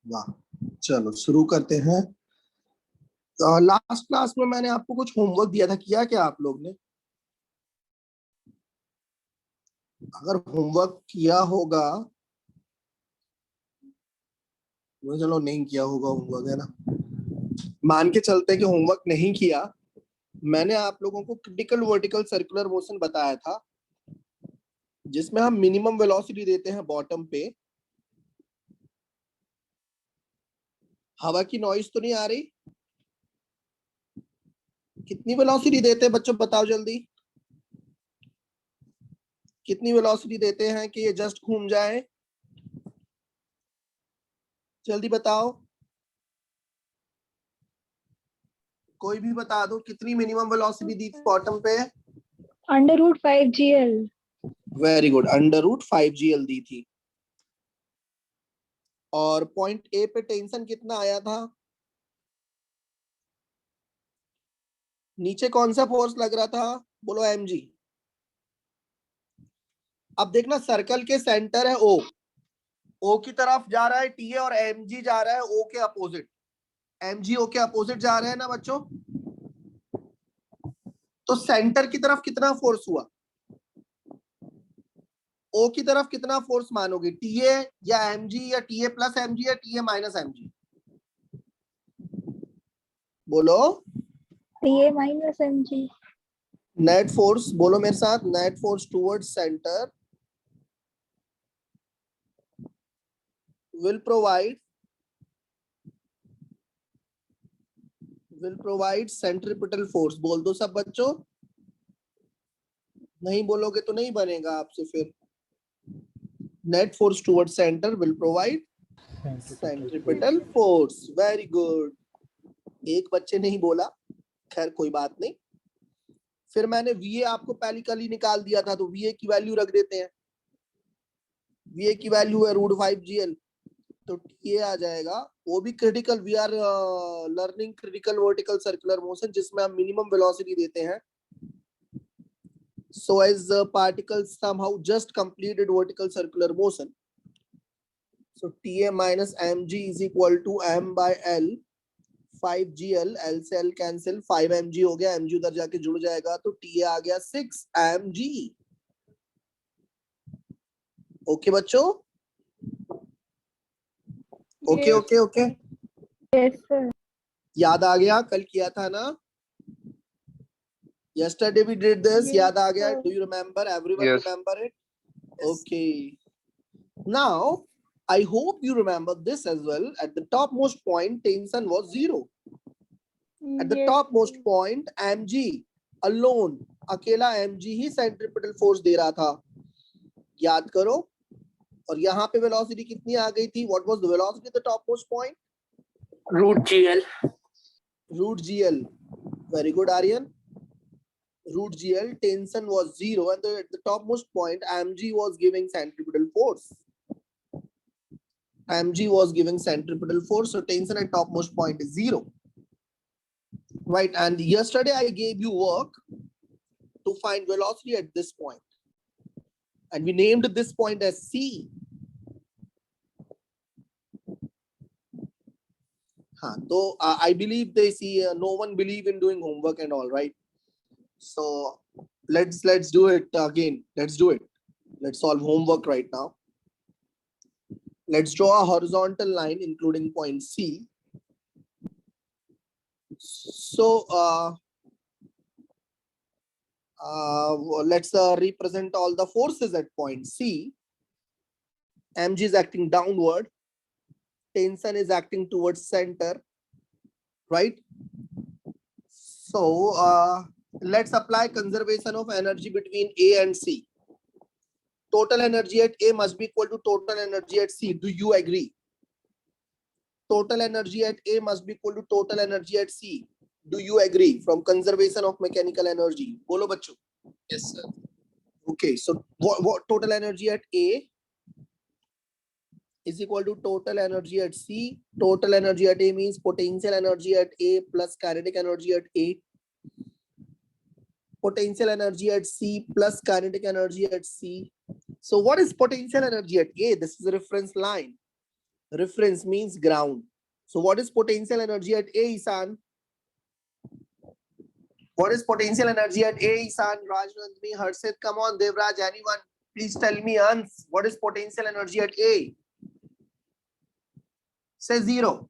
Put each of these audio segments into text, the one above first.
वाह, चलो शुरू करते हैं। लास्ट क्लास में मैंने आपको कुछ होमवर्क दिया था, किया क्या आप लोग ने? अगर होमवर्क किया होगा, मुझे चलो नहीं किया होगा होमवर्क, है ना। मान के चलते हैं कि होमवर्क नहीं किया। मैंने आप लोगों को क्रिटिकल वर्टिकल सर्कुलर मोशन बताया था, जिसमें हम मिनिमम वेलोसिटी देते हैं बॉटम पे। हवा की नॉइज तो नहीं आ रही? कितनी वेलोसिटी देते हैं बच्चों, बताओ जल्दी। कितनी वेलोसिटी देते हैं कि ये जस्ट घूम जाए? जल्दी बताओ, कोई भी बता दो, कितनी मिनिमम वेलोसिटी दी थी बॉटम पे? √5 GL। वेरी गुड, √5 GL दी थी। और पॉइंट ए पे टेंशन कितना आया था? नीचे कौन सा फोर्स लग रहा था? बोलो mg। अब देखना, सर्कल के सेंटर है ओ की तरफ जा रहा है टीए, और mg जा रहा है ओ के अपोजिट। mg ओ के अपोजिट जा रहा है ना बच्चों। तो सेंटर की तरफ कितना फोर्स हुआ? ओ की तरफ कितना फोर्स मानोगे? टीए या mg, या टीए प्लस mg, या टीए माइनस mg? बोलो। TA-mg। नेट फोर्स, बोलो मेरे साथ, net force towards centre will provide centripetal force। बोल दो सब बच्चों, नहीं बोलोगे तो नहीं बनेगा आपसे फिर। Net force towards centre will provide centripetal force। Very good, एक बच्चे नहीं बोला, खैर कोई बात नहीं। फिर मैंने VA आपको पहली कल ही निकाल दिया था, तो VA की वैल्यू रख देते हैं। VA की वैल्यू है √5 GL, तो TA आ जाएगा। वो भी critical, we are learning critical vertical circular motion, जिसमें हम मिनिमम वेलोसिटी देते हैं। So as the particles somehow just completed vertical circular motion, so TA minus mg is equal to m by l 5GL। l से l cancel, 5mg हो गया, mg उधर जाके जुड़ जाएगा, तो TA आ गया 6mg। ओके बच्चों, okay okay okay. Yes sir. याद आ गया, कल किया था ना? Yesterday we did this। Yes, याद आ गया? sir. Do you remember? Everyone Yes. remember it? Okay. Now I hope you remember this as well. At the topmost point, tension was 0. At the Yes, topmost sir. point, mg alone, अकेला mg ही centripetal force दे रहा था। याद करो। और यहाँ पे velocity कितनी आ गई थी? What was the velocity at the topmost point? √GL. √GL। Very good, Aryan. √GL, tension was 0, and at the topmost point mg was giving centripetal force. mg was giving centripetal force, so tension at topmost point is 0, right? And yesterday I gave you work to find velocity at this point, and we named this point as C. So I believe they see no one believe in doing homework and all, right? So let's do it again. Let's do it. Let's solve homework right now. Let's draw a horizontal line including point C. So let's represent all the forces at point C. mg is acting downward, tension is acting towards center, right? So let's apply conservation of energy between A and C. Total energy at A must be equal to total energy at C. Do you agree? Total energy at A must be equal to total energy at C. Do you agree? From conservation of mechanical energy. Bolo bachcho. Yes, sir. Okay, so what total energy at A is equal to total energy at C. Total energy at A means potential energy at A plus kinetic energy at A. Potential energy at C plus kinetic energy at C. So what is potential energy at A? This is a reference line. Reference means ground. So what is potential energy at A, Isan? What is potential energy at A, Isan? Rajnandni, Harshit, come on, Devraj, anyone, please tell me, Ans, what is potential energy at A? Say zero.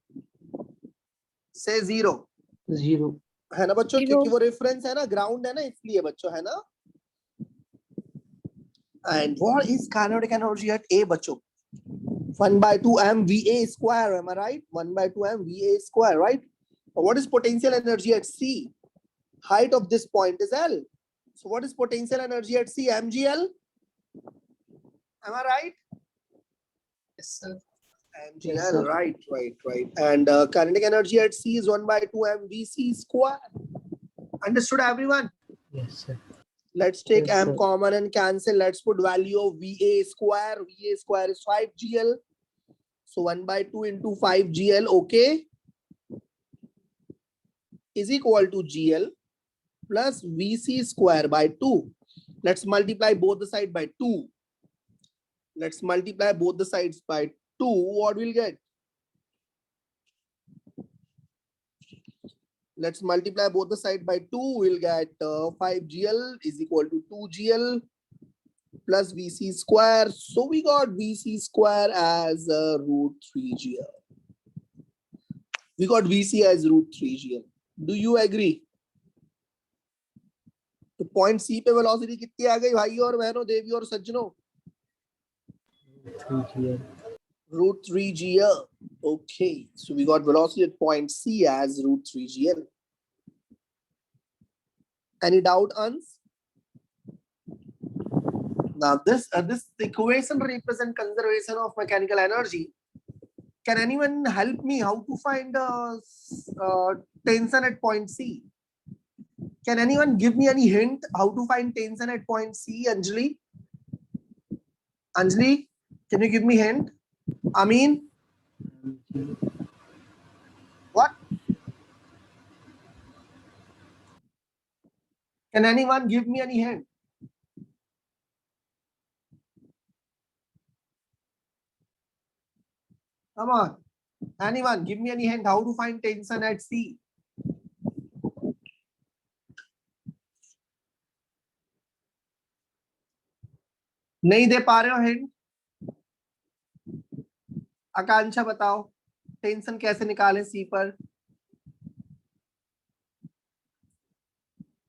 Say zero. Zero. है ना बच्चों, Zero. क्योंकि वो reference है ना, ground है ना, इसलिए बच्चों, है ना. And what is kinetic energy at A, बच्चों? 1/2 mVA square, am I right? 1/2 mVA square, right? What is potential energy at C? Height of this point is L. So what is potential energy at C? MgL? Am I right? Yes, sir. MgL, Yes, sir. right. And kinetic energy at C is 1/2 mVC square. Understood, everyone? Yes, sir. Let's take Yes, M sir. common and cancel. Let's put value of VA square. VA square is 5GL. So 1/2 into 5GL, okay, is equal to GL plus VC square by 2. Let's multiply both the sides by 2. Let's multiply both the sides by 2. What we'll get? Let's multiply both the sides by 2. We'll get 5GL is equal to 2GL plus VC square. So we got VC square as root 3GL. We got VC as root 3GL. Do you agree? तो point सी पे velocity कितनी आ गई भाई और बहनों, देवी और सज्जनों? 3GL. Root 3GL. Okay, so we got velocity at point C as root 3GL. Any doubt, Ans? Now this equation represents conservation of mechanical energy. Can anyone help me how to find tension at point C? Can anyone give me any hint how to find tension at point C, Anjali? Anjali, can you give me hint? Amin, what? Can anyone give me any hint? Come on. Anyone, give me any hint how to find tension at C? नहीं दे पा रहे हो hint? आकांक्षा बताओ, tension कैसे निकालें सी पर?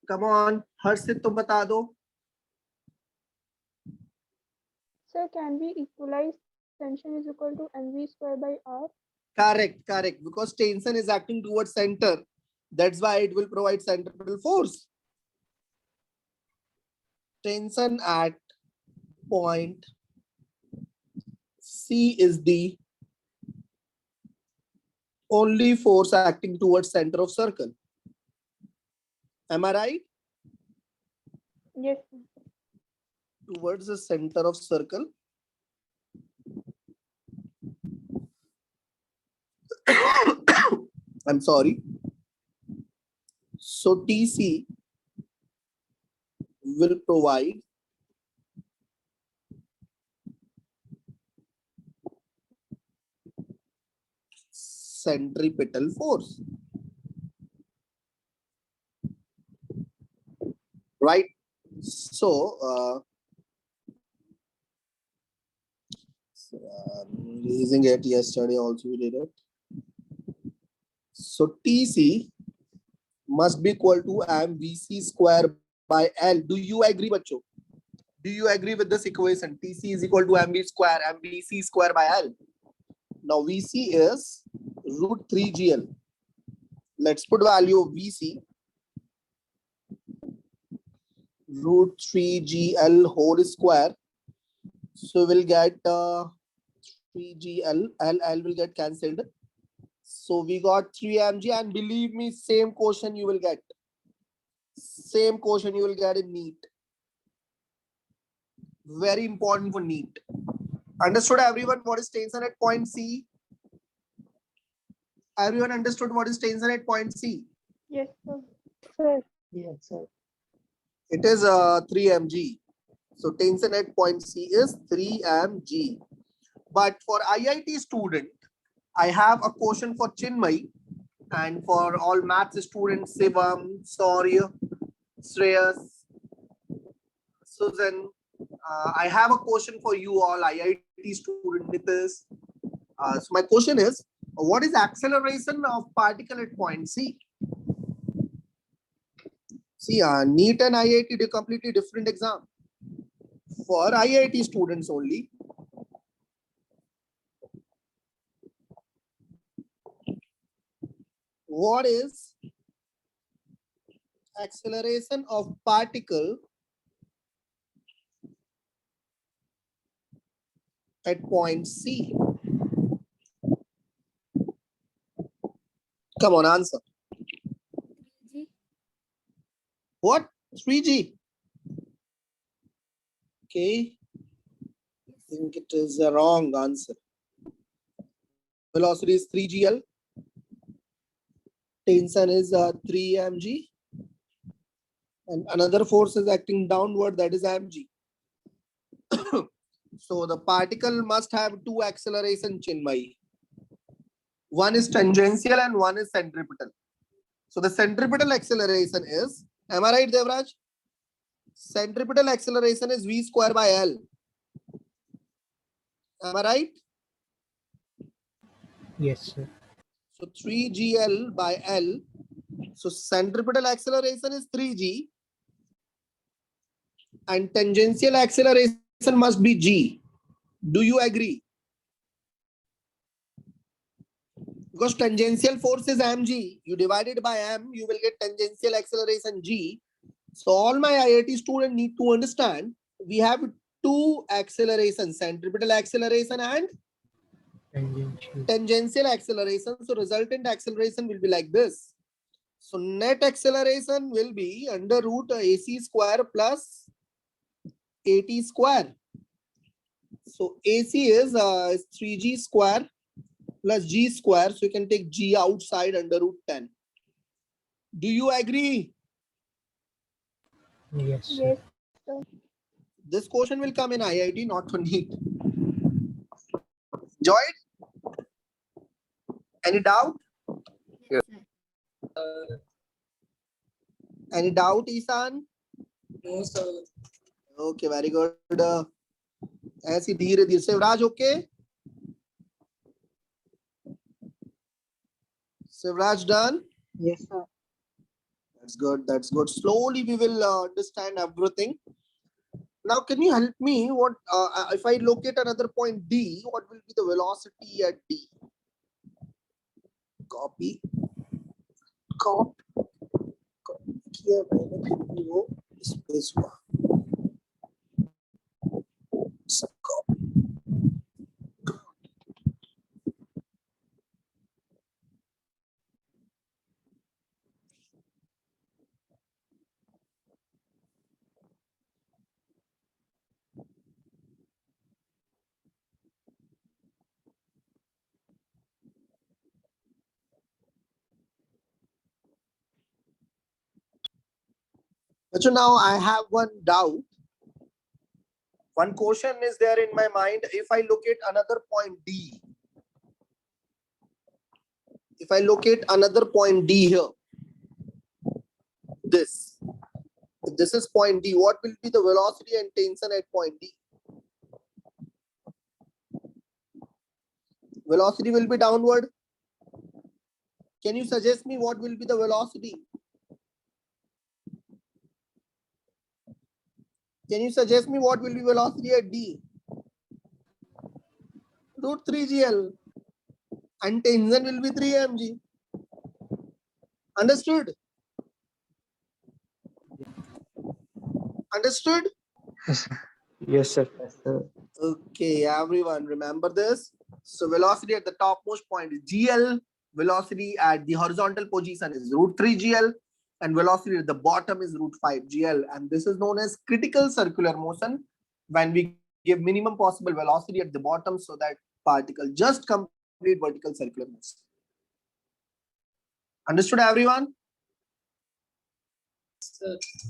Come on, हर्षित तुम बता दो. Sir, can we equalize tension is equal to mv square by r? Correct. Because tension is acting towards center. That's why it will provide centripetal force. Tension at point C is the only force acting towards center of circle. Am I right? Yes, sir. Towards the center of circle. I'm sorry. So TC will provide centripetal force. Right? So, releasing it yesterday also we did it. So TC must be equal to mvc square by L. Do you agree, bacho? Do you agree with this equation? TC is equal to mvc square by L. Now VC is root 3GL. Let's put value of VC. Root 3GL whole square. So we'll get 3GL, L will get cancelled. So we got 3 mg, and believe me, same question you will get. Same question you will get in NEET. Very important for NEET. Understood, everyone, what is tension at point C? Everyone understood what is tension at point C? Yes, sir. Sir, Yes, sir. It is 3 mg. So tension at point C is 3 mg. But for IIT student, I have a question for Chinmay and for all maths students, Shivam, Saurya, Shreyas, Susan. I have a question for you all, IIT student Nitish. So my question is, what is acceleration of particle at point C? See, NEET and IIT do completely different exam. For IIT students only. What is acceleration of particle at point C? Come on, answer. What? 3G. Okay. I think it is a wrong answer. Velocity is 3GL. Tension is 3 mg. And another force is acting downward, that is mg. So the particle must have two acceleration, Chinmay. One is tangential and one is centripetal. So the centripetal acceleration is, am I right, Devraj? Centripetal acceleration is v square by L. Am I right? Yes, sir. So 3GL by L. So centripetal acceleration is 3G. And tangential acceleration must be G. Do you agree? Because tangential force is mg. You divide it by m, you will get tangential acceleration G. So all my IIT students need to understand, we have two accelerations, centripetal acceleration and Tangential. tangential acceleration. So resultant acceleration will be like this. So net acceleration will be under root AC square plus AT square. So AC is 3G square plus G square. So you can take G outside under root 10. Do you agree? Yes, sir. Yes, sir. This question will come in IIT, not for NEET. Joy? Any doubt? Any doubt, Isan? No, sir. Okay, very good. ऐसी धीरे धीरे Shivraj, okay? Shivraj done? Yes, sir. That's good. That's good. Slowly we will understand everything. Now, can you help me? What if I locate another point D? What will be the velocity at D? Copy. Copy. किया मैंने फिर भी वो space हुआ. सब copy. So now I have one doubt. One question is there in my mind. If I locate another point D, if I locate another point D here, this, if this is point D, what will be the velocity and tension at point D? Velocity will be downward. Can you suggest me what will be the velocity? Can you suggest me what will be velocity at D? Root 3GL. And tension will be 3 mg. Understood? Understood? Yes, sir. Yes, sir. Okay, everyone remember this. So velocity at the topmost point is GL. Velocity at the horizontal position is root 3GL. And velocity at the bottom is root 5GL. And this is known as critical circular motion when we give minimum possible velocity at the bottom so that particle just complete vertical circular motion. Understood, everyone?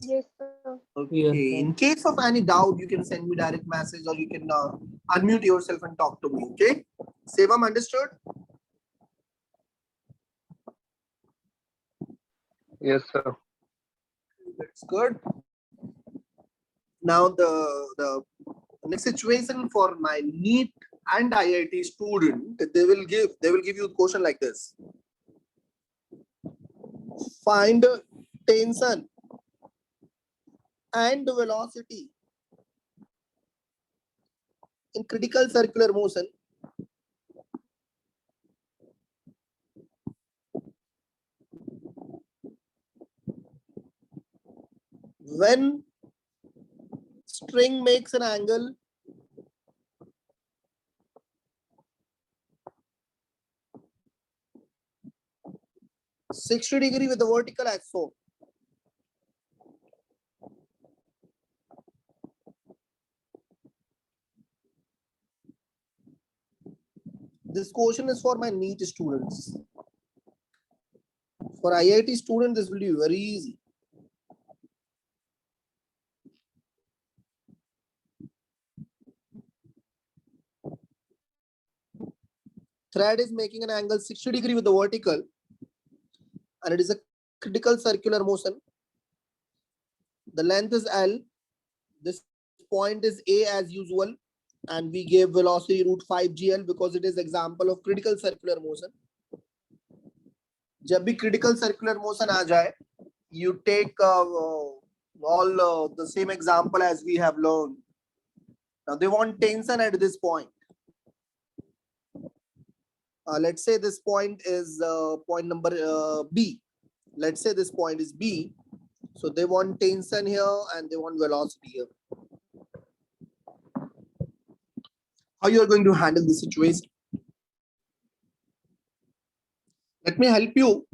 Yes, sir. Okay. Yes, sir. In case of any doubt, you can send me direct message or you can unmute yourself and talk to me. Okay. Sevam, understood? Yes, sir. That's good. Now the next situation for my NEET and IIT student, they will give you a question like this. Find tension and velocity in critical circular motion when string makes an angle (60° with the vertical axis. This question is for my NEET students. For IIT students, this will be very easy. Thread is making an angle 60° with the vertical, and it is a critical circular motion. The length is L. This point is A as usual, and we gave velocity root 5gl because it is example of critical circular motion. जब भी critical circular motion आ जाए, you take all the same example as we have learned. Now they want tension at this point. Let's say this point is point number B. Let's say this point is B. So they want tension here and they want velocity here. How you are going to handle this situation? Let me help you.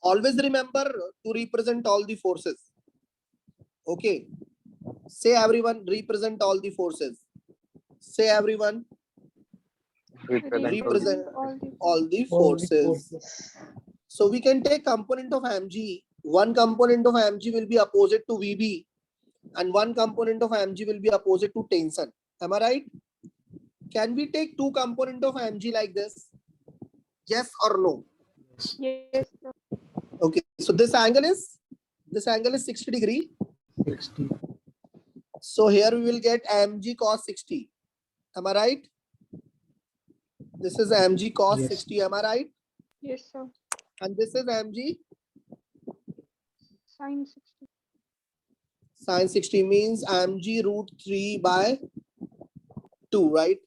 Always remember to represent all the forces. Okay. Say everyone, represent all the forces. Say everyone, represent all the forces. So we can take component of mg. One component of mg will be opposite to Vb, and one component of mg will be opposite to tension. Am I right? Can we take two component of mg like this? Yes or no? Yes, sir. Okay. So this angle is 60°. 60. So here we will get mg cos 60. Am I right? This is mg cos Yes. 60. Am I right? Yes, sir. And this is mg Sine 60. sin 60 means mg root 3 by 2, right?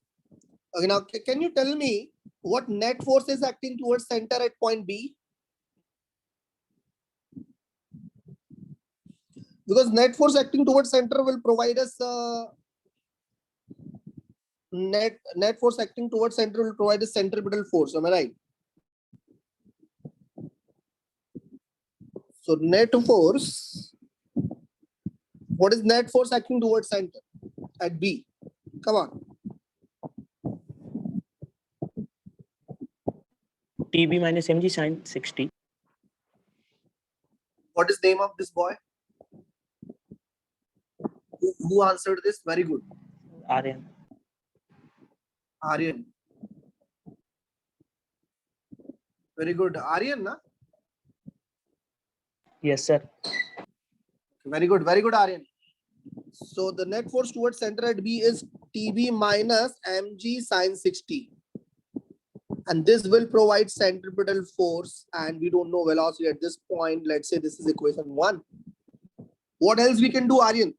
Okay, now can you tell me what net force is acting towards center at point B? Because net force acting towards center will provide us net force acting towards center will provide us centripetal force. Am I right? So net force, what is net force acting towards center at B? Come on. TB minus mg sine 60. What is the name of this boy? Who answered this? Very good. Aryan. Aryan. Very good. Aryan, na? Yes, sir. Very good. Very good, Aryan. So the net force towards center at B is TB minus mg sine 60. And this will provide centripetal force, and we don't know velocity at this point. Let's say this is equation 1. What else we can do, Aryan?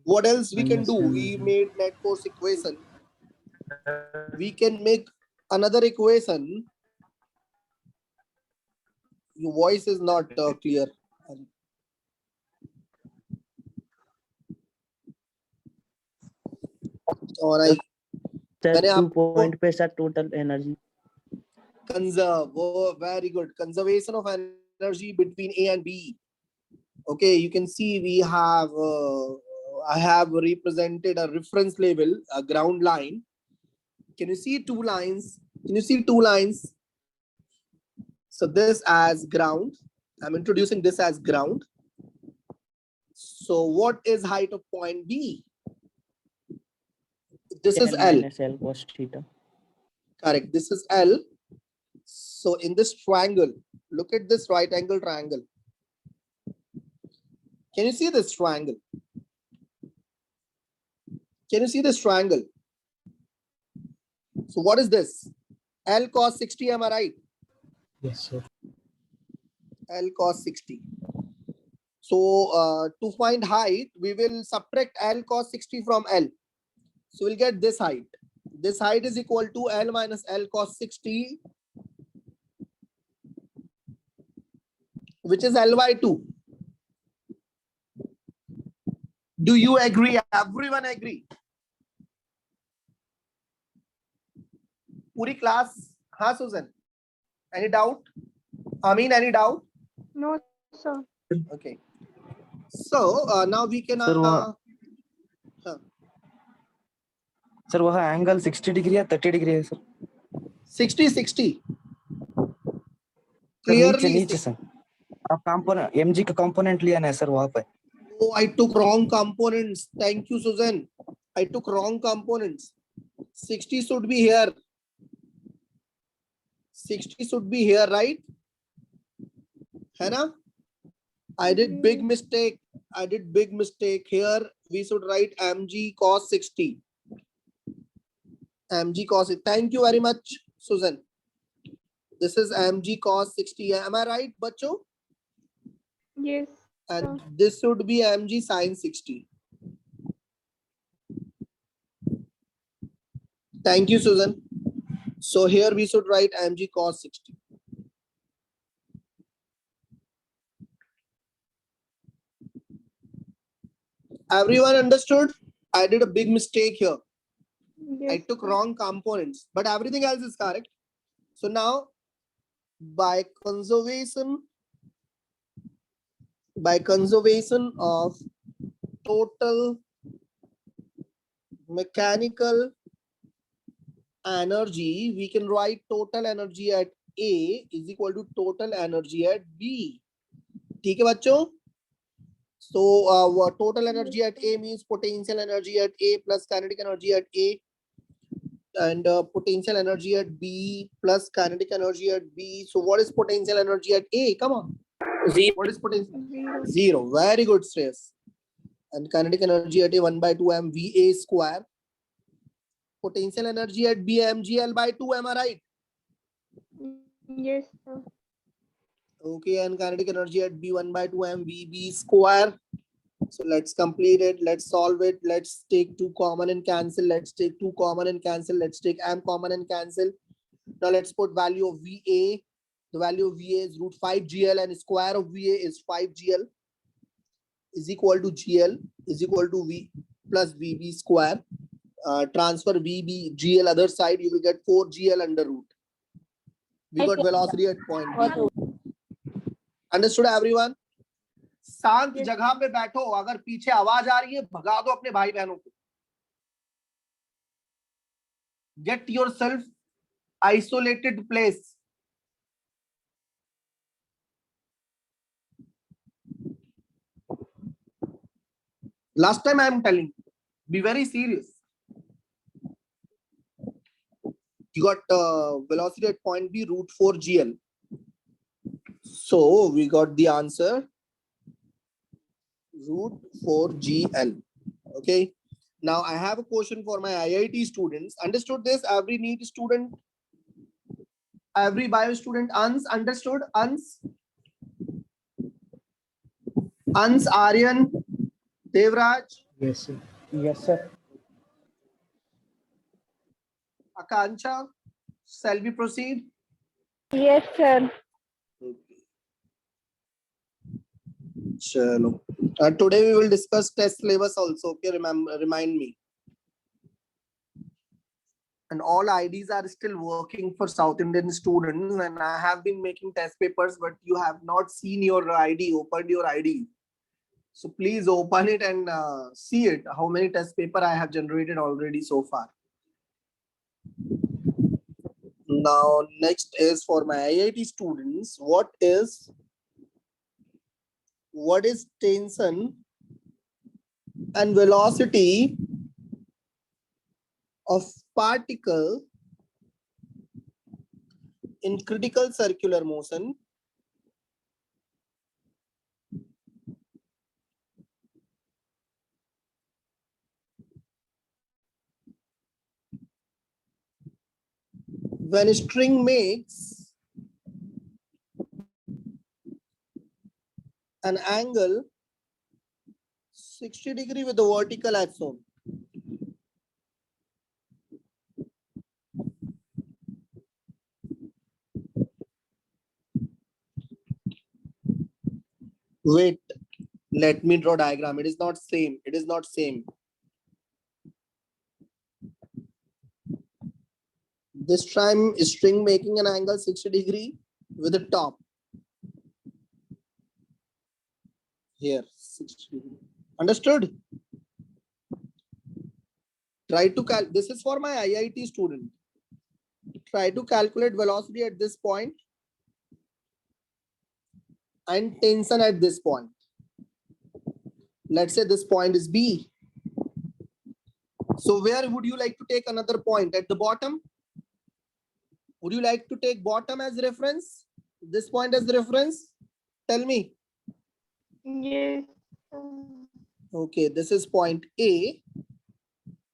What else we can do? We made net force equation. We can make another equation. Your voice is not clear. और I Sir, मैंने 2 आपको point पे sir total energy. conserve. Oh, very good. Conservation of energy between A and B. Okay, you can see we have I have represented a reference label, a ground line. Can you see two lines? Can you see two lines? So this as ground. I'm introducing this as ground. So what is height of point B? This is L. minus L cos theta. Correct. This is L. So in this triangle, Look at this right angle triangle. Can you see this triangle? Can you see this triangle? So what is this? L cos 60, am I right? Yes, sir. L cos 60. So to find height, we will subtract L cos 60 from L. So we'll get this height. This height is equal to L minus L cos 60, which is L by 2. Do you agree? Everyone agree? Puri class? हाँ, Susan. Any doubt? Amin, any doubt? No, sir. Okay. So now we can. Sir वह angle 60 degree या 30 degree है sir 60 60 sir नीचे clearly नीचे sir आप component MG का component लिया ना सर वहां पे Oh, I took wrong components. Thank you, Susan. I took wrong components. 60 should be here. 60 should be here, right? Hannah? I did big mistake. I did big mistake. Here we should write mg cos 60. Mg cos 60. Thank you very much, Susan. This is mg cos 60. Am I right, bacho? Yes. And this should be mg sin 60. Thank you, Susan. So here we should write mg cos 60. Everyone understood? I did a big mistake here. Yes. I took wrong components, but everything else is correct. So now, by conservation of total mechanical energy, we can write total energy at A is equal to total energy at B. ठीक है बच्चों? So total energy at A means potential energy at A plus kinetic energy at A, and potential energy at B plus kinetic energy at B. So what is potential energy at A? Come on. Zero. What is potential? Zero. Zero. Very good, Shreyas. And kinetic energy at A 1 by 2 mVA square. Potential energy at B mgl by 2. Am I right? Yes, sir. Okay, and kinetic energy at B 1 by 2 mVB square. So let's complete it. Let's solve it. Let's take 2 common and cancel. Let's take 2 common and cancel. Let's take m common and cancel. Now let's put value of VA. The value of VA is root 5 GL and square of VA is 5 GL is equal to GL is equal to V plus VB square. Transfer VB GL other side, you will get 4 GL under root. We got velocity at point B. Understood everyone? शांत जगह पे बैठो, अगर पीछे आवाज आ रही है भगा दो अपने भाई बहनों को. Get yourself isolated place. Last time I am telling, be very serious. You got velocity at point B root 4 GL. So we got the answer root 4 GL. Okay. Now I have a question for my IIT students. Understood this? Every NEET student, every bio student, understood? Ans, Aryan, Devraj, Yes, sir. Yes, sir. Akanksha, shall we proceed? Yes, sir. Okay. Chalo. Today we will discuss test syllabus also. Okay, remind me. And all IDs are still working for South Indian students, and I have been making test papers, but you have not seen your ID, opened your ID. So please open it and see it, how many test paper I have generated already so far. Now, next is for my IIT students, what is tension and velocity of particle in critical circular motion when a string makes an angle 60 degree with the vertical axis. Wait, let me draw diagram. It is not same. It is not same. This time string making an angle 60 degree with the top. Here, 60 degree. Understood? Try to this is for my IIT student. Try to calculate velocity at this point and tension at this point. Let's say this point is B. So where would you like to take another point? At the bottom? Would you like to take bottom as reference? This point as reference? Tell me. Yes. Okay, this is point A.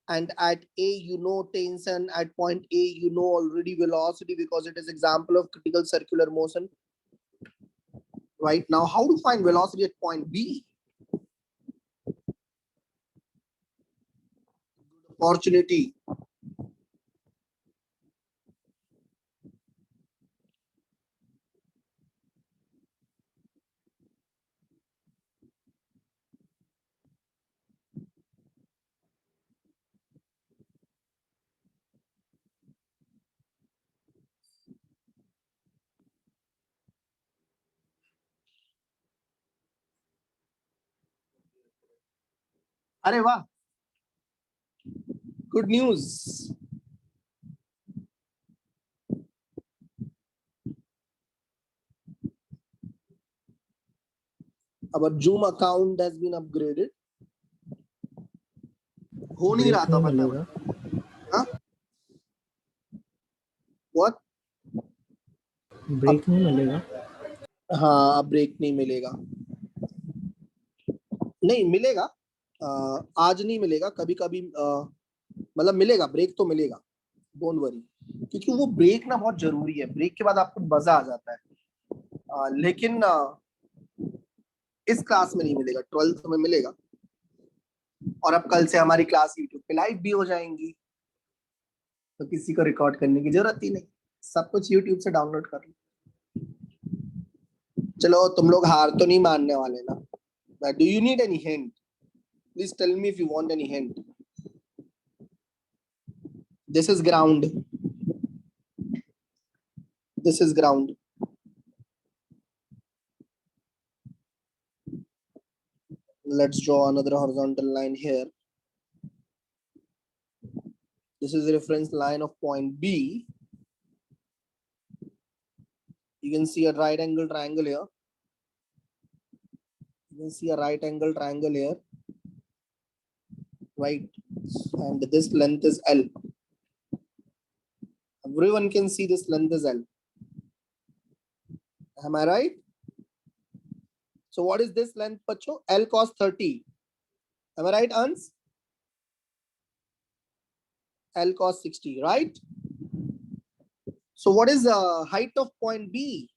And at A, you know tension. At point A, you know already velocity because it is example of critical circular motion. Right now, how to find velocity at point B? Opportunity. अरे वाह, good news. Our Zoom account has been upgraded. हो नहीं रहा था मिलेगा हाँ? What? Break नहीं मिलेगा हाँ, अब ब्रेक नहीं मिलेगा. नहीं मिलेगा. आज नहीं मिलेगा, कभी कभी मतलब मिलेगा, ब्रेक तो मिलेगा. डोंट वरी, क्योंकि वो ब्रेक ना बहुत जरूरी है. ब्रेक के बाद आपको मजा आ जाता है. लेकिन इस क्लास में नहीं मिलेगा, 12th में मिलेगा. और अब कल से हमारी क्लास यूट्यूब पे लाइव भी हो जाएंगी, तो किसी को रिकॉर्ड करने की जरूरत ही नहीं. सब कुछ यूट्यूब से डाउनलोड कर लो. चलो, तुम लोग हार तो नहीं मानने वाले ना. Do you need any hint? Please tell me if you want any hint. This is ground. This is ground. Let's draw another horizontal line here. This is the reference line of point B. You can see a right angle triangle here. You can see a right angle triangle here. Right. And this length is L. Everyone can see this length is L. Am I right? So what is this length, Pacho? L cos 30. Am I right, Ans? L cos 60, right? So what is the height of point B?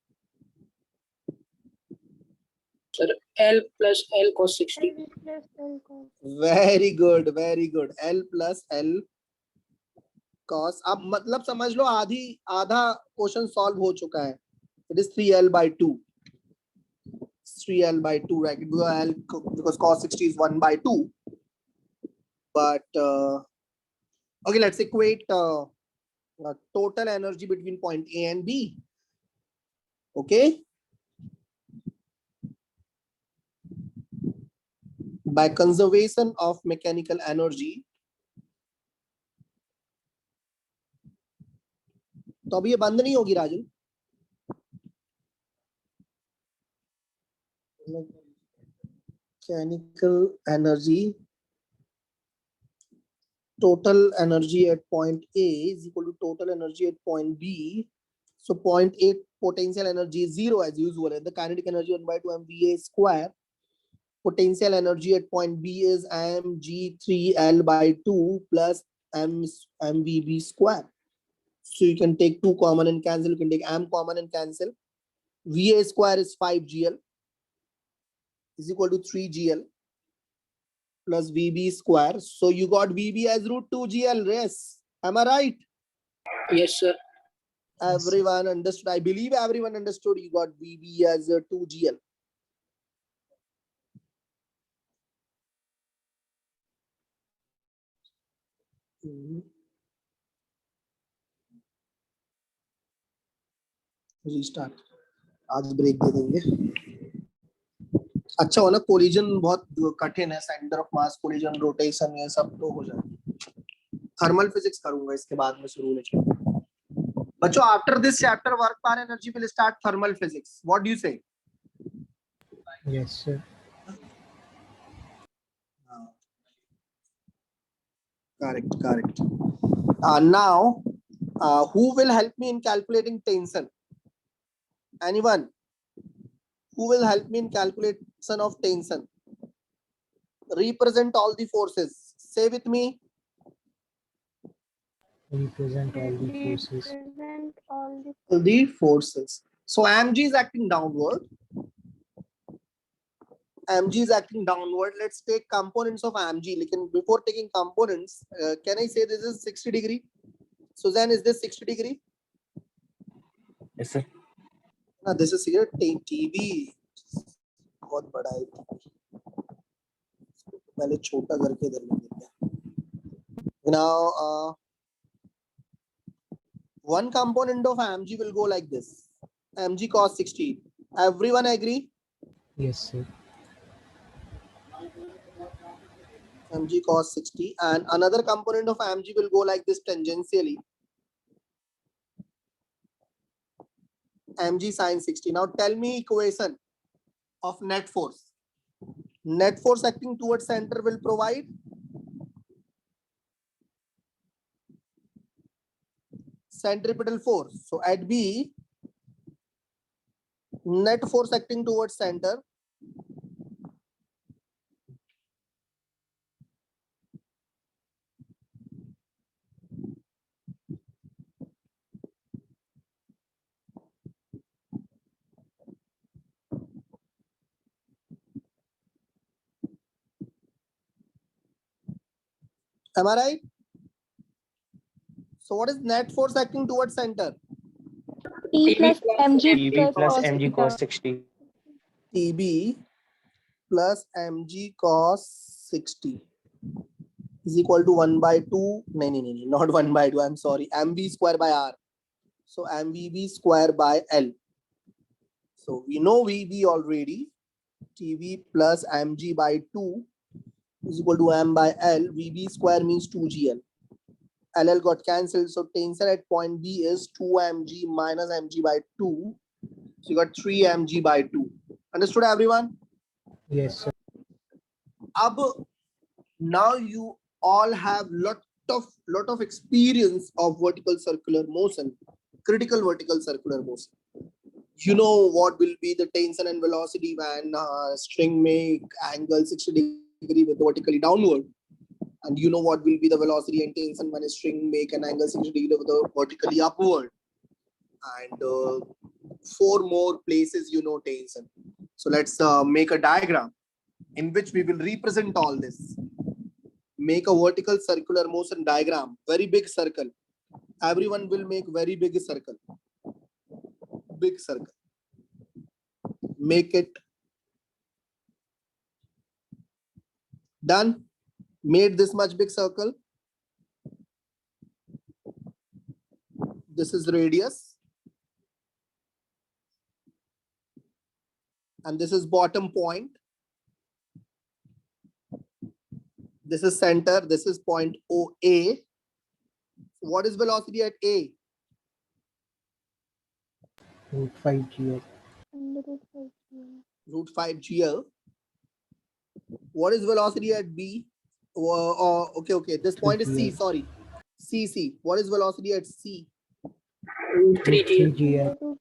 Sir, L plus L cos 60. L plus L cos. Very good, very good. L plus L cos. अब मतलब समझ लो आधा question solve हो चुका है. It is 3L by 2. 3L by 2, right? Because cos 60 is 1 by 2. But okay, let's equate total energy between point A and B. Okay. By conservation of mechanical energy. तो अब ये बंद नहीं होगी Raju. Mechanical energy, total energy at point A is equal to total energy at point B. So point A potential energy is 0 as usual, and the kinetic energy 1 by 2 mVA square. Potential energy at point B is mg3L by 2 plus mvb square. So you can take 2 common and cancel. You can take m common and cancel. VA square is 5GL is equal to 3GL plus VB square. So you got VB as root 2GL. Yes. Am I right? Yes, sir. Everyone understood. I believe everyone understood. You got VB as a 2GL. Restart. आज break दे देंगे. अच्छा हो ना, collision बहुत कठिन है. Centre of mass collision rotation ये सब तो हो जाए. थर्मल फिजिक्स करूंगा इसके बाद में शुरू में. बच्चों after this chapter work power energy will start thermal physics. What do you से? Yes, sir. Correct. Now, who will help me in calculating tension? Anyone? Who will help me in calculation of tension? Represent all the forces. Say with me. Represent all the forces. Represent all the All the forces. So mg is acting downward. mg is acting downward. Let's take components of mg. Before taking components, can I say this is 60 degree? Suzanne, is this 60 degree? Yes, sir. This is here TB. बहुत बड़ा है. पहले छोटा करके इधर ले लेते हैं. Now, one component of mg will go like this. mg cos 60. Everyone agree? Yes, sir. mg cos 60, and another component of mg will go like this tangentially. mg sin 60. Now tell me equation of net force. Net force acting towards center will provide centripetal force. So at B, net force acting towards center am I right? So what is net force acting towards center? T plus mg TB plus cos mg theta. cos 60. TB plus mg cos 60 is equal to 1 by 2. No, not 1 by 2. I'm sorry. mv square by r. So mvb square by L. So we know VB already. TB plus mg by 2 is equal to m by L. VB square means 2GL. LL got cancelled. So tensor at point B is 2mg minus mg by 2. So you got 3mg by 2. Understood, everyone? Yes, sir. Now you all have lot of experience of vertical circular motion, critical vertical circular motion. You know what will be the tension and velocity when string make angle 60 degree with vertically downward, and you know what will be the velocity and tension when a string make an angle 60 degree with the vertically upward, and 4 more places you know tension. So let's make a diagram in which we will represent all this. Make a vertical circular motion diagram, very big circle. Everyone will make very big circle. Big circle. Make it. Done. Made this much big circle. This is radius. And this is bottom point. This is center. This is point OA. What is velocity at A? Root 5GL. Root 5GL. What is velocity at B? Okay. This point is C. 3GL. Sorry. CC. What is velocity at C? 3G. 3GL.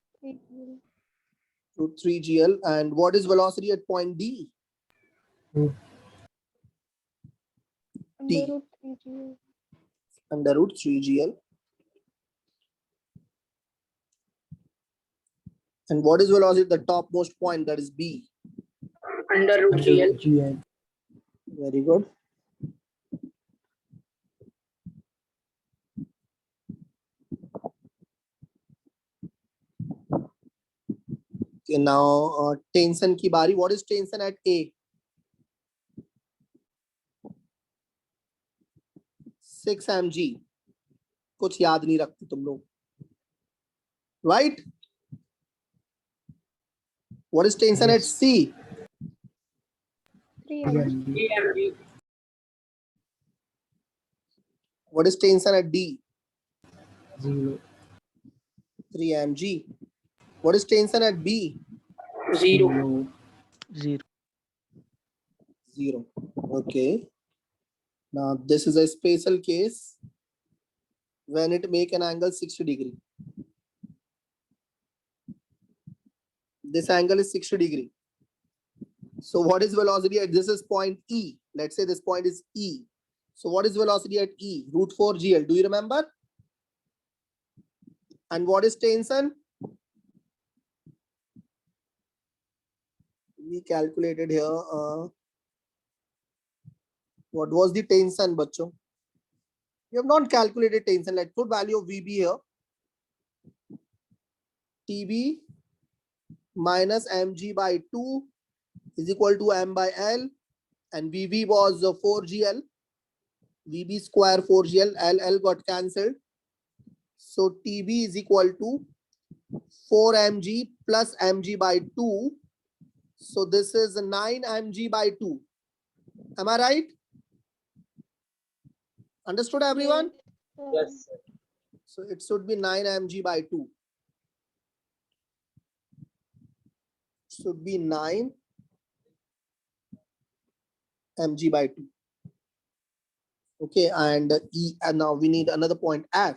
Root 3GL. And what is velocity at point D? Root D. Under root 3GL. And what is velocity at the topmost point, that is B? Under root Under GL. GL. Very good. Okay, now tension ki bari. What is tension at A? 6 mg. कुछ याद नहीं रखते तुम लोग, right? What is tension at Yes. C? 3 3 mg. mg. 3 mg. What is tension at D? 0. 3 mg. What is tension at B? 0. 0. 0. 0. Okay. Now this is a special case when it make an angle 60 degree. This angle is 60 degree. So what is velocity at this is point E? Let's say this point is E. So what is velocity at E? Root 4 GL. Do you remember? And what is tension? We calculated here. What was the tension, bachcho? You have not calculated tension. Let's put value of VB here. TB minus mg by 2 is equal to m by L, and VB was 4GL. VB square 4GL. L got cancelled. So TB is equal to 4 mg plus mg by 2. So this is 9 mg by 2. Am I right? Understood, everyone? Yes. So it should be 9 mg by 2. Should be 9 mg by 2. Okay, and E, and now we need another point F.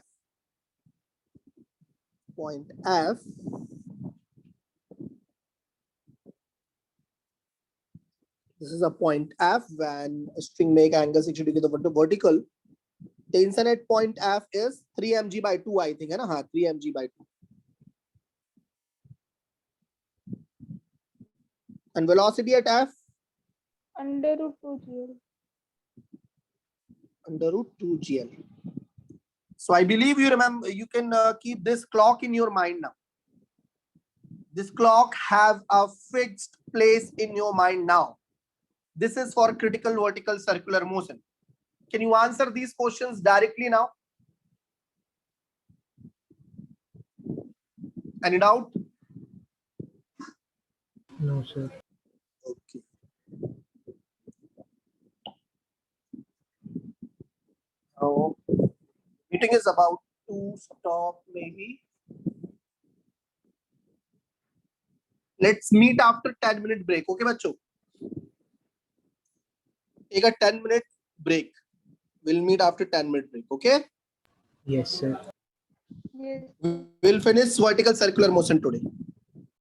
Point F. This is a point F when a string make angle 60 degree to the vertical. Tension at point F is 3 mg by 2, I think, है ना? हाँ, 3 mg by 2. And velocity at F? Under root 2 GL. Under root 2 GL. So I believe you remember, you can keep this clock in your mind now. This clock have a fixed place in your mind now. This is for critical vertical circular motion. Can you answer these questions directly now? Any doubt? No, sir. Okay. Now, meeting is about to stop maybe. Let's meet after 10-minute break. Okay, bachcho? Take a 10-minute break. We'll meet after 10-minute break. Okay? Yes, sir. Yes. We'll finish vertical circular motion today.